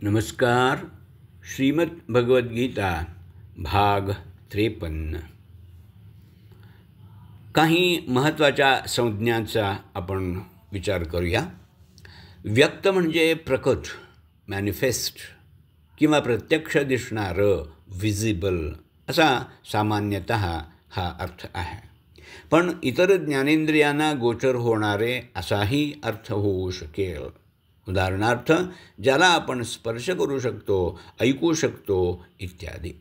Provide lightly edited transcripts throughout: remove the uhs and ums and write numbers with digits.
नमस्कार. श्रीमद भगवद्गीता भाग 53. काही महत्त्वाच्या संज्ञांचा आपण विचार करूया. व्यक्त म्हणजे प्रकट, मॅनिफेस्ट किंवा प्रत्यक्ष दिसणारं, विजिबल असा सामान्यतः हा अर्थ आहे. पण इतर ज्ञानेंद्रियांना गोचर होणारे असाही अर्थ होऊ शकेल. उदाहरणार्थ, ज्याला आपण स्पर्श करू शकतो, ऐकू शकतो इत्यादी.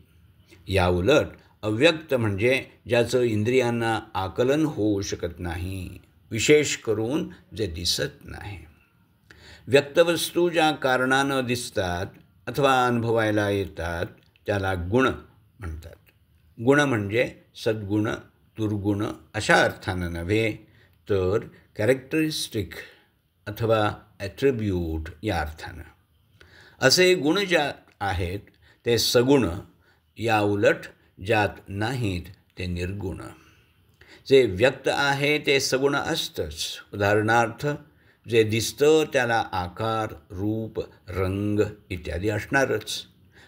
याउलट अव्यक्त म्हणजे ज्याचं इंद्रियांना आकलन होऊ शकत नाही, विशेष करून जे दिसत नाही. व्यक्तवस्तू ज्या कारणानं दिसतात अथवा अनुभवायला येतात त्याला गुण म्हणतात. गुण म्हणजे सद्गुण, दुर्गुण अशा अर्थानं नव्हे, तर कॅरेक्टरिस्टिक अथवा ॲट्रिब्यूट या अर्थानं. असे गुण ज्यात आहेत ते सगुण, याउलट ज्यात नाहीत ते निर्गुण. जे व्यक्त आहे ते सगुण असतंच. उदाहरणार्थ, जे दिसतं त्याला आकार, रूप, रंग इत्यादी असणारच.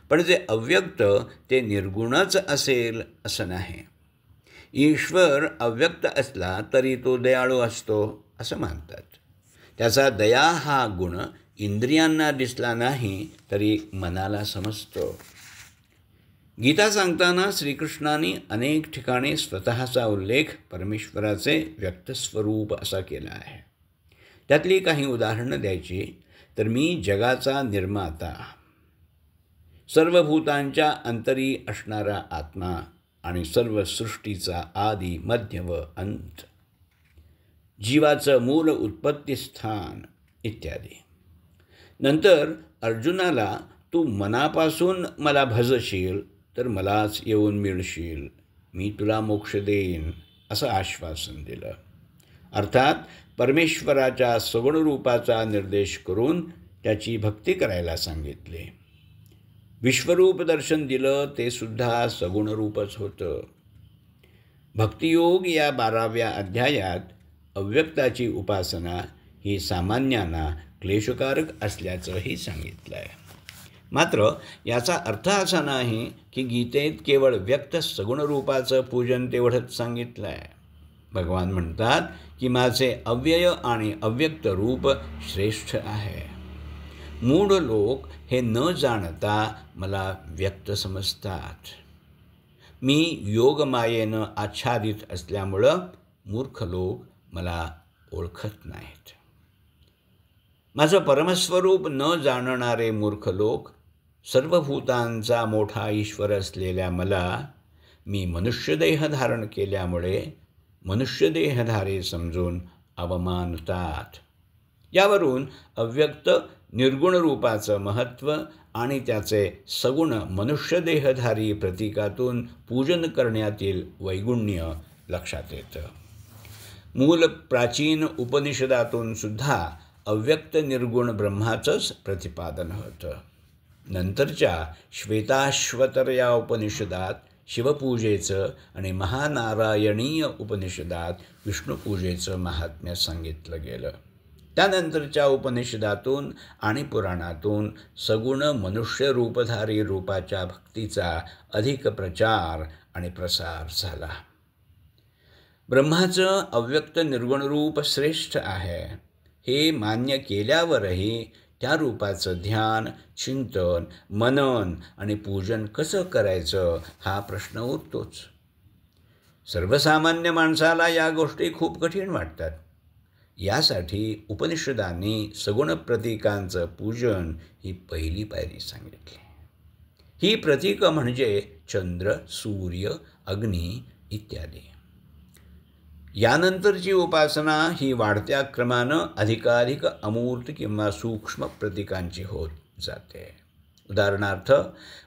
पण जे अव्यक्त ते निर्गुणच असेल असं नाही. ईश्वर अव्यक्त असला तरी तो दयाळू असतो असं मानतात. त्याचा दया हा गुण इंद्रियांना दिसला नाही तरी मनाला समजतो. गीता सांगताना श्रीकृष्णाने अनेक ठिकाणी स्वतःचा उल्लेख परमेश्वराचे व्यक्तस्वरूप असा केला आहे. त्यातली काही उदाहरणं द्यायची तर, मी जगाचा निर्माता, सर्व भूतांच्या अंतरी असणारा आत्मा आणि सर्व सृष्टीचा आदी, मध्य व अंत, जीवाचं मूल उत्पत्तीस्थान इत्यादी. नंतर अर्जुनाला तू मनापासून मला भजशील तर मलाच येऊन मिळशील, मी तुला मोक्ष देईन असं आश्वासन दिलं. अर्थात परमेश्वराच्या सगुण रूपाचा निर्देश करून त्याची भक्ती करायला सांगितले. विश्वरूप दर्शन दिलं ते सुद्धा सगुण रूपच होतं. भक्तियोग या 12व्या अध्यायात अव्यक्ताची उपासना ही सामान्यांना क्लेशकारक असल्याचंही सांगितलं आहे. मात्र याचा अर्थ असा नाही की गीतेत केवळ व्यक्त सगुण रूपाचं पूजन तेवढंच सांगितलं आहे. भगवान म्हणतात की माझे अव्यय आणि अव्यक्त रूप श्रेष्ठ आहे. मूढ लोक हे न जाणता मला व्यक्त समजतात. मी योगमायेनं आच्छादित असल्यामुळं मूर्ख लोक मला ओळखत नाहीत. माझं परमस्वरूप न जाणणारे मूर्ख लोक सर्व भूतांचा मोठा ईश्वर असलेल्या मला मी मनुष्यदेह धारण केल्यामुळे मनुष्यदेहधारी समजून अवमानतात. यावरून अव्यक्त निर्गुण रूपाचं महत्त्व आणि त्याचे सगुण मनुष्यदेहधारी प्रतीकातून पूजन करण्यातील वैगुण्य लक्षात येतं. मूल प्राचीन उपनिषदातून सुद्धा अव्यक्त निर्गुण ब्रह्माचंच प्रतिपादन होतं. नंतरच्या श्वेताश्वतर या उपनिषदात शिवपूजेचं आणि महानारायणीय उपनिषदात विष्णुपूजेचं महात्म्य सांगितलं गेलं. त्यानंतरच्या उपनिषदातून आणि पुराणातून सगुण मनुष्य रूपधारी रूपाच्या भक्तीचा अधिक प्रचार आणि प्रसार झाला. ब्रह्माचं अव्यक्त निर्गुण रूप श्रेष्ठ आहे हे मान्य केल्यावरही त्या रूपाचं ध्यान, चिंतन, मनन आणि पूजन कसं करायचं हा प्रश्न उरतोच. सर्वसामान्य माणसाला या गोष्टी खूप कठीण वाटतात. यासाठी उपनिषदांनी सगुण प्रतीकांचं पूजन ही पहिली पायरी सांगितली. ही प्रतीकं म्हणजे चंद्र, सूर्य, अग्नी इत्यादी. यानंतरची उपासना ही वाढत्या क्रमानं अधिकाधिक अमूर्त किंवा सूक्ष्म प्रतीकांची होत जाते. उदाहरणार्थ,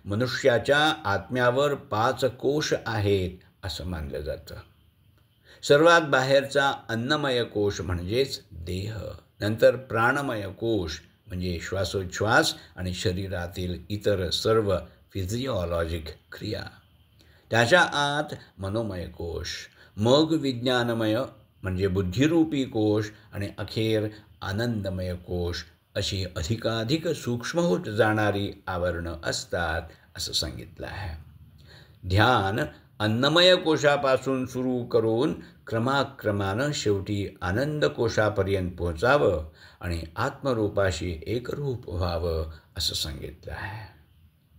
मनुष्याच्या आत्म्यावर 5 कोश आहेत असं मानलं जातं. सर्वात बाहेरचा अन्नमय कोश म्हणजेच देह, नंतर प्राणमय कोश म्हणजे श्वासोच्छ्वास आणि शरीरातील इतर सर्व फिजिओलॉजिक क्रिया, त्याच्या आत मनोमय कोश, मग विज्ञानमय म्हणजे बुद्धिरूपी कोश आणि अखेर आनंदमय कोश अशी अधिकाधिक सूक्ष्म होत जाणारी आवरणं असतात असं सांगितलं आहे. ध्यान अन्नमय कोशापासून सुरू करून क्रमाक्रमानं शेवटी आनंद कोशापर्यंत पोहोचावं आणि आत्मरूपाशी एकरूप व्हावं असं सांगितलं आहे.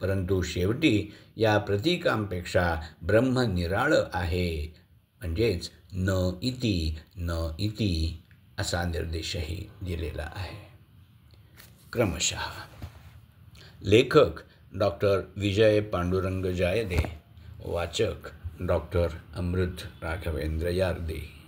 परंतु शेवटी या प्रतीकांपेक्षा ब्रह्म निराळं आहे, म्हणजेच न इति असा निर्देशही दिलेला आहे. क्रमशः लेखक डॉक्टर विजय पांडुरंग जायदे, वाचक डॉक्टर अमृत राघवेंद्र यार्दे.